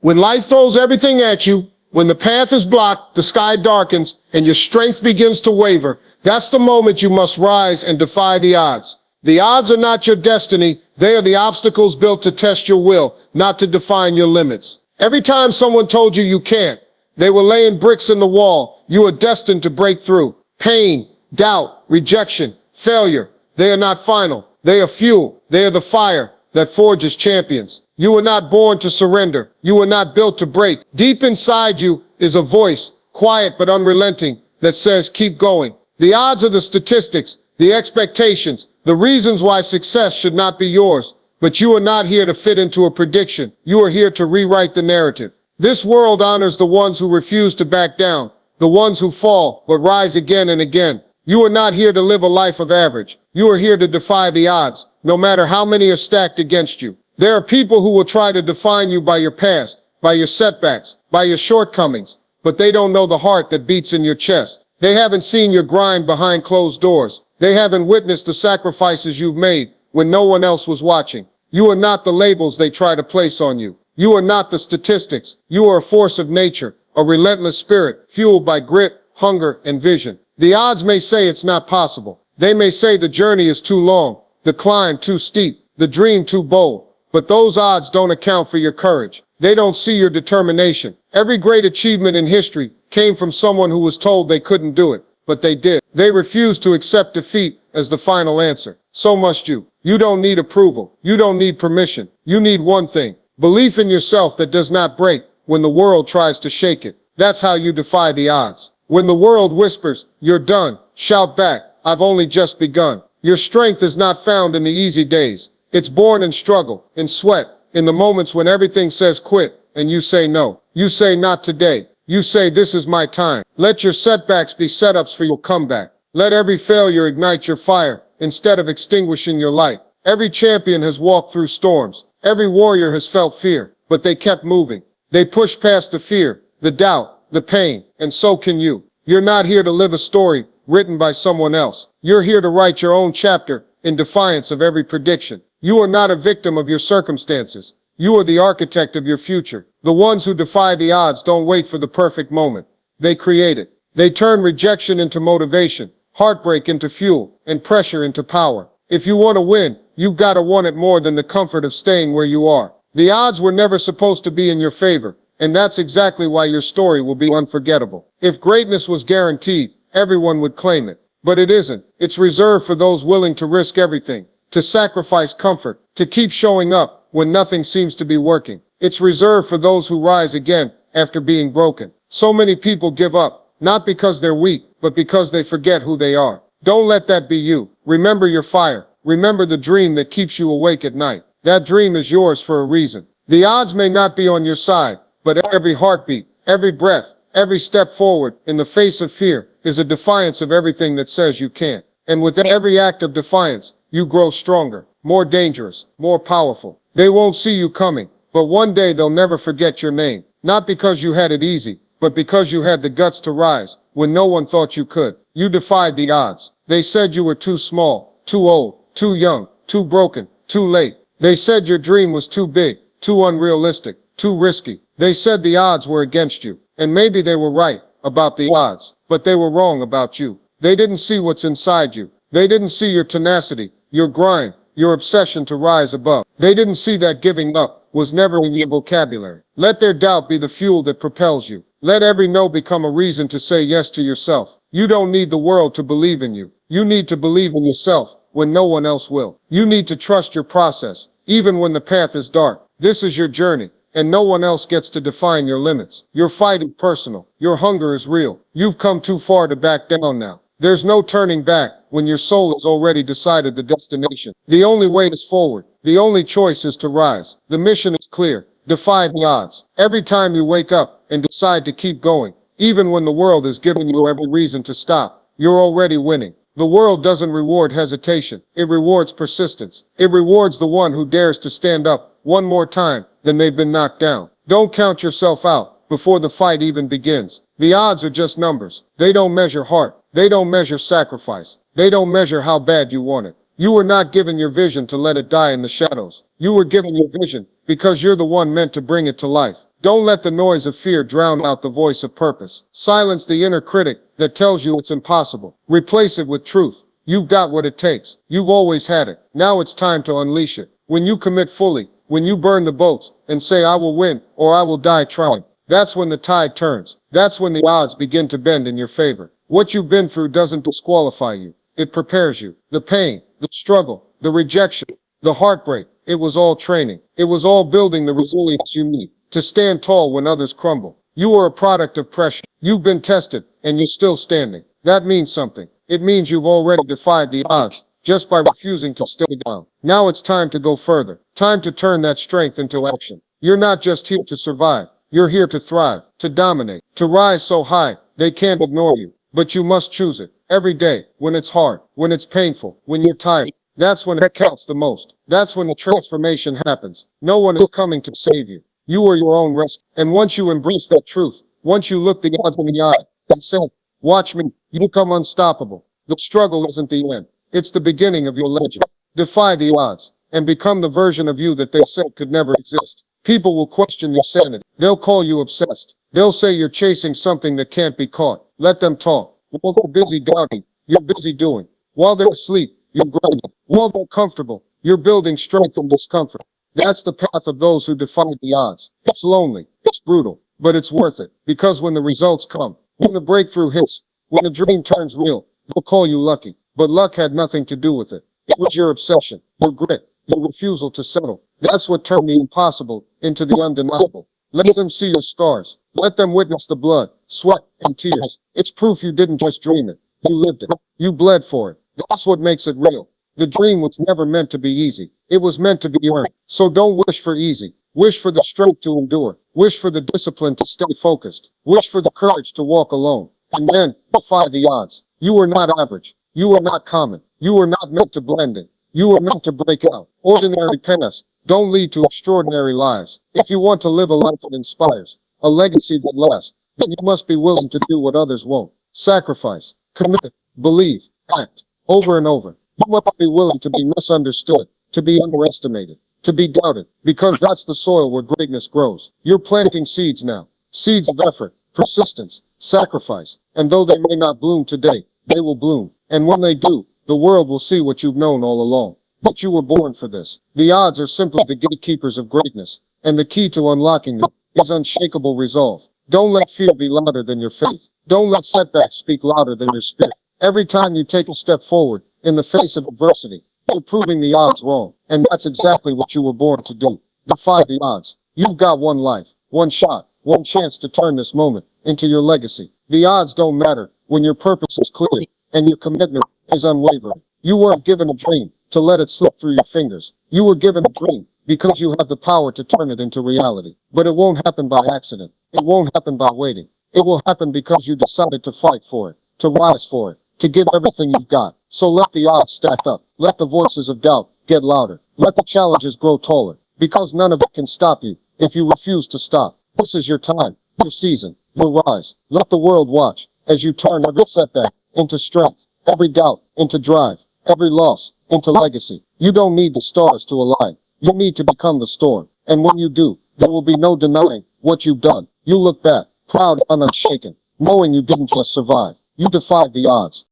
When life throws everything at you, when the path is blocked, the sky darkens, and your strength begins to waver, that's the moment you must rise and defy the odds. The odds are not your destiny. They are the obstacles built to test your will, not to define your limits. Every time someone told you you can't, they were laying bricks in the wall. You are destined to break through. Pain, doubt, rejection, failure. They are not final. They are fuel. They are the fire that forges champions. You were not born to surrender. You were not built to break. Deep inside you is a voice, quiet but unrelenting, that says, keep going. The odds are the statistics, the expectations, the reasons why success should not be yours. But you are not here to fit into a prediction. You are here to rewrite the narrative. This world honors the ones who refuse to back down, the ones who fall but rise again and again. You are not here to live a life of average. You are here to defy the odds, no matter how many are stacked against you. There are people who will try to define you by your past, by your setbacks, by your shortcomings, but they don't know the heart that beats in your chest. They haven't seen your grind behind closed doors. They haven't witnessed the sacrifices you've made when no one else was watching. You are not the labels they try to place on you. You are not the statistics. You are a force of nature, a relentless spirit, fueled by grit, hunger, and vision. The odds may say it's not possible. They may say the journey is too long, the climb too steep, the dream too bold. But those odds don't account for your courage. They don't see your determination. Every great achievement in history came from someone who was told they couldn't do it, but they did. They refused to accept defeat as the final answer. So must you. You don't need approval. You don't need permission. You need one thing: belief in yourself that does not break when the world tries to shake it. That's how you defy the odds. When the world whispers, "You're done," shout back, "I've only just begun." Your strength is not found in the easy days. It's born in struggle, in sweat, in the moments when everything says quit, and you say no. You say not today. You say this is my time. Let your setbacks be setups for your comeback. Let every failure ignite your fire instead of extinguishing your light. Every champion has walked through storms. Every warrior has felt fear, but they kept moving. They pushed past the fear, the doubt, the pain, and so can you. You're not here to live a story written by someone else. You're here to write your own chapter in defiance of every prediction. You are not a victim of your circumstances. You are the architect of your future. The ones who defy the odds don't wait for the perfect moment. They create it. They turn rejection into motivation, heartbreak into fuel, and pressure into power. If you want to win, you've got to want it more than the comfort of staying where you are. The odds were never supposed to be in your favor, and that's exactly why your story will be unforgettable. If greatness was guaranteed, everyone would claim it. But it isn't. It's reserved for those willing to risk everything, to sacrifice comfort, to keep showing up when nothing seems to be working. It's reserved for those who rise again after being broken. So many people give up, not because they're weak, but because they forget who they are. Don't let that be you. Remember your fire. Remember the dream that keeps you awake at night. That dream is yours for a reason. The odds may not be on your side, but every heartbeat, every breath, every step forward in the face of fear is a defiance of everything that says you can't. And with every act of defiance, you grow stronger, more dangerous, more powerful. They won't see you coming, but one day they'll never forget your name. Not because you had it easy, but because you had the guts to rise when no one thought you could. You defied the odds. They said you were too small, too old, too young, too broken, too late. They said your dream was too big, too unrealistic, too risky. They said the odds were against you. And maybe they were right about the odds, but they were wrong about you. They didn't see what's inside you. They didn't see your tenacity, your grind, your obsession to rise above. They didn't see that giving up was never in your vocabulary. Let their doubt be the fuel that propels you. Let every no become a reason to say yes to yourself. You don't need the world to believe in you. You need to believe in yourself when no one else will. You need to trust your process, even when the path is dark. This is your journey, and no one else gets to define your limits. Your fight is personal. Your hunger is real. You've come too far to back down now. There's no turning back when your soul has already decided the destination. The only way is forward. The only choice is to rise. The mission is clear. Defy the odds. Every time you wake up and decide to keep going, even when the world is giving you every reason to stop, you're already winning. The world doesn't reward hesitation. It rewards persistence. It rewards the one who dares to stand up one more time than they've been knocked down. Don't count yourself out before the fight even begins. The odds are just numbers. They don't measure heart. They don't measure sacrifice. They don't measure how bad you want it. You were not given your vision to let it die in the shadows. You were given your vision because you're the one meant to bring it to life. Don't let the noise of fear drown out the voice of purpose. Silence the inner critic that tells you it's impossible. Replace it with truth. You've got what it takes. You've always had it. Now it's time to unleash it. When you commit fully, when you burn the boats and say, I will win or I will die trying, that's when the tide turns. That's when the odds begin to bend in your favor. What you've been through doesn't disqualify you. It prepares you. The pain, the struggle, the rejection, the heartbreak, it was all training. It was all building the resilience you need to stand tall when others crumble. You are a product of pressure. You've been tested and you're still standing. That means something. It means you've already defied the odds just by refusing to stay down. Now it's time to go further. Time to turn that strength into action. You're not just here to survive. You're here to thrive, to dominate, to rise so high they can't ignore you. But you must choose it every day, when it's hard, when it's painful, when you're tired. That's when it counts the most. That's when the transformation happens. No one is coming to save you. You are your own rescue. And once you embrace that truth, once you look the odds in the eye and say, watch me, you become unstoppable. The struggle isn't the end. It's the beginning of your legend. Defy the odds and become the version of you that they said could never exist. People will question your sanity. They'll call you obsessed. They'll say you're chasing something that can't be caught. Let them talk. While they're busy doubting, you're busy doing. While they're asleep, you're grinding. While they're comfortable, you're building strength from discomfort. That's the path of those who defy the odds. It's lonely, it's brutal, but it's worth it. Because when the results come, when the breakthrough hits, when the dream turns real, they'll call you lucky. But luck had nothing to do with it. It was your obsession, your grit, your refusal to settle. That's what turned the impossible into the undeniable. Let them see your scars. Let them witness the blood, sweat, and tears. It's proof you didn't just dream it. You lived it. You bled for it. That's what makes it real. The dream was never meant to be easy. It was meant to be earned. So don't wish for easy. Wish for the strength to endure. Wish for the discipline to stay focused. Wish for the courage to walk alone. And then, defy the odds. You are not average. You are not common. You are not meant to blend in. You are meant to break out. Ordinary paths don't lead to extraordinary lives. If you want to live a life that inspires, a legacy that lasts, then you must be willing to do what others won't. Sacrifice, commit, believe, act, over and over. You must be willing to be misunderstood, to be underestimated, to be doubted, because that's the soil where greatness grows. You're planting seeds now, seeds of effort, persistence, sacrifice, and though they may not bloom today, they will bloom. And when they do, the world will see what you've known all along. But you were born for this. The odds are simply the gatekeepers of greatness, and the key to unlocking them is unshakable resolve. Don't let fear be louder than your faith. Don't let setbacks speak louder than your spirit. Every time you take a step forward in the face of adversity, you're proving the odds wrong. And that's exactly what you were born to do. Defy the odds. You've got one life, one shot, one chance to turn this moment into your legacy. The odds don't matter when your purpose is clear and your commitment is unwavering. You weren't given a dream to let it slip through your fingers. You were given a dream because you have the power to turn it into reality. But it won't happen by accident. It won't happen by waiting. It will happen because you decided to fight for it, to rise for it, to give everything you've got. So let the odds stack up. Let the voices of doubt get louder. Let the challenges grow taller, because none of it can stop you if you refuse to stop. This is your time, your season, your rise. Let the world watch as you turn every setback into strength, every doubt into drive, every loss into legacy. You don't need the stars to align. You need to become the storm. And when you do, there will be no denying what you've done. You look back, proud and unshaken, knowing you didn't just survive. You defied the odds.